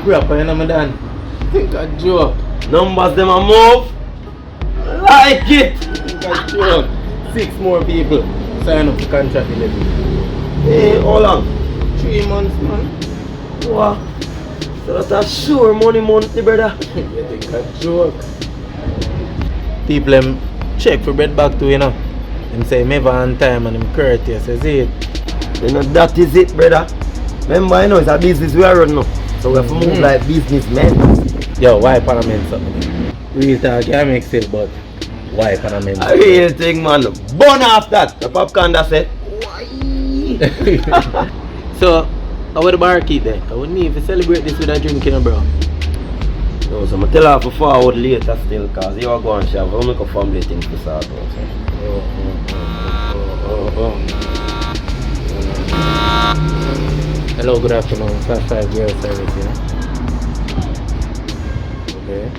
proper, you know, my Dan. Think a joke. Numbers them a move. Like it. Think a joke. 6 more people sign up for contract 11. Hey, how long? 3 months, man. Wow. So that's a sure monthly, brother. You think a joke. People them check for bread back too, you know. Them say never on time and them courteous, you see it. You know, that is it, brother. Remember, you know, it's a business we are running now. So we have to move like businessmen. Yo, why Panamint something? Real talk, can't make it, but why Panamint? I real thing, man. Burn off that. The popcorn that said, why? So, how would the bar keep there? I would need to celebrate this with a drink, you know, bro. No, so I'm tell her to forward later still, because you are going to shave. I'll make a family thing to start out. Hello, good afternoon. Class 5 girl service, you know. Okay.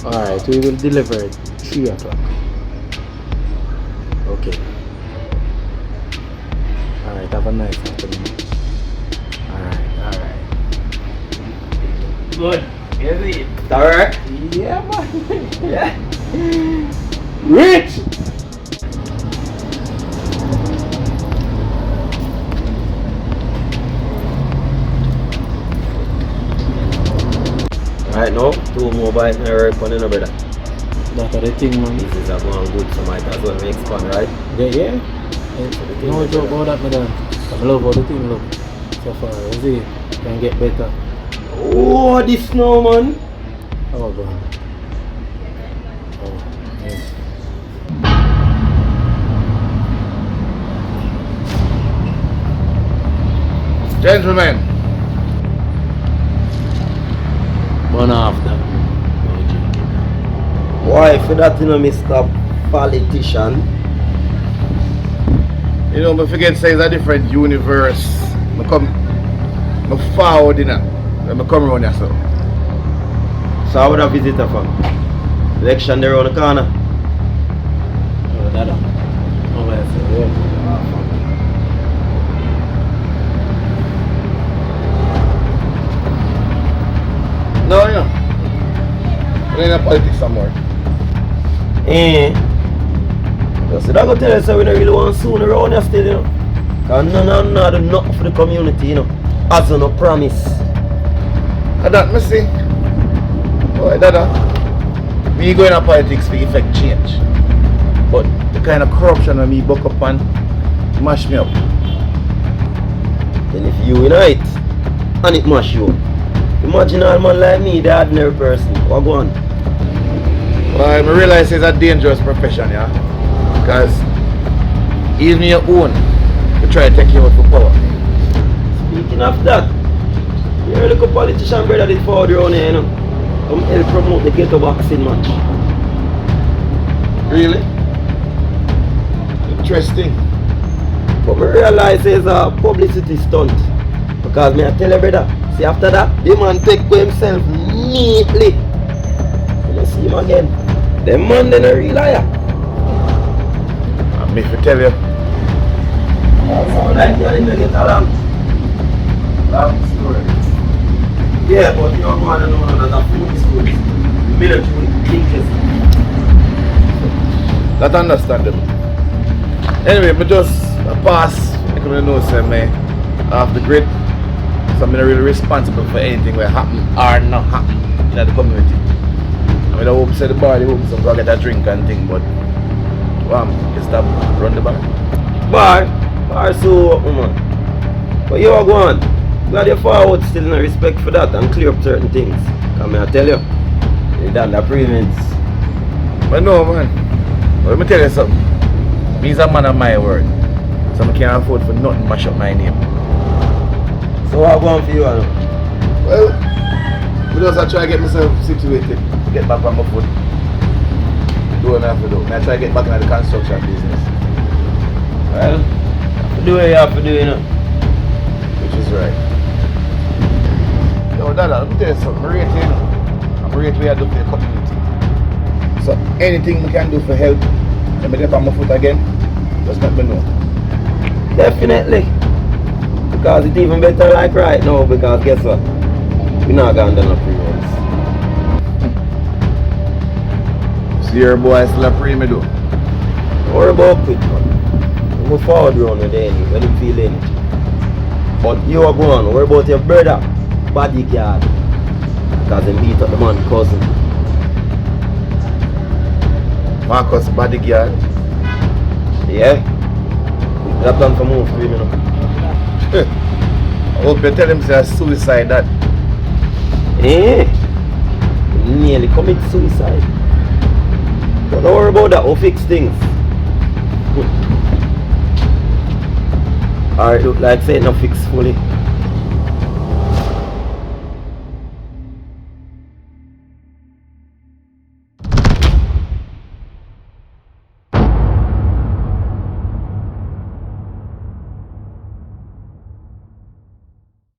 Alright, we will deliver at 3 o'clock. Okay. Alright, have a nice afternoon. Alright. Good. Yes, it. Alright? Yeah, man. Yeah. Rich! Right now, 2 more bites in a work on, brother. That's the thing, man. This is a going good, so might as well make fun, right? Yeah. No joke about that, madam. I love all the thing, look. So far, you see, can get better. Oh, this snow, man. Oh, God. Oh, yes. Gentlemen, One after. Why, for that, you know, Mr. Politician? you know, I forget say it's a different universe. I forward, you know. I come around here, so. So how would I visit her from? Election there around the corner. Oh, that one. Oh, that's it. Yeah. No, you know. We're in a politics somewhere. So that go tell us that we don't really want soon around here still, you know. Cause no, do nothing for the community, you know. As no promise. And that, me see. Boy, Dada. Me going to politics to effect change. But the kind of corruption that me buck up and mash me up. Then if you unite, and it mash you up. Imagine a man like me, the ordinary person. What go on? Well, I realize it's a dangerous profession, yeah. Because even your own, you try to take you out for power. Speaking of that, you're a little politician brother did forward around here, you know. Come help promote the ghetto boxing match. Really? Interesting. But I realize it's a publicity stunt. Because me I tell you brother, see after that, the man take for himself neatly. You see him again. The man then a real liar. And me to tell you, So like you didn't get along. Long story. Yeah, but you don't want to know that a food story. Military interest. that's understandable. Anyway, me just pass, I can know say me off the grid. So I'm not really responsible for anything that happen or not happen in the community. I mean, I hope say the bar, they hope some go get a drink and thing, but you stop run the bar. Bar so open man. But you are going. Glad you forward still in respect for that and clear up certain things. Come here, I tell you. You done the payments. But no man. But let me tell you something. Me's a man of my word. So I can't afford for nothing mash up my name. So what going for you now? Well, we just try to get myself situated to get back on my foot. Do what I have to do. I try to get back into the construction business. Well, do what you have to do, you know. Which is right. Yo, Dada, let me tell you something. I'm rate, you know. I'm rate what I do for the community. So anything we can do for help, let me get on my foot again, just let me know. Definitely. Because it's even better like right now, because guess what? We're not going to do no pre-runs. See your boy still a pre me do. Don't worry about it, man. We move forward run with any when you feel energy. But you are going, worry about your brother, bodyguard. Because he beat up the man cousin. Marcus bodyguard. Yeah? That plan for move to him, you know. I hope you tell him say suicide that. Eh? He nearly commit suicide. But don't worry about that, we'll fix things. Alright, look like say it not fixed fully.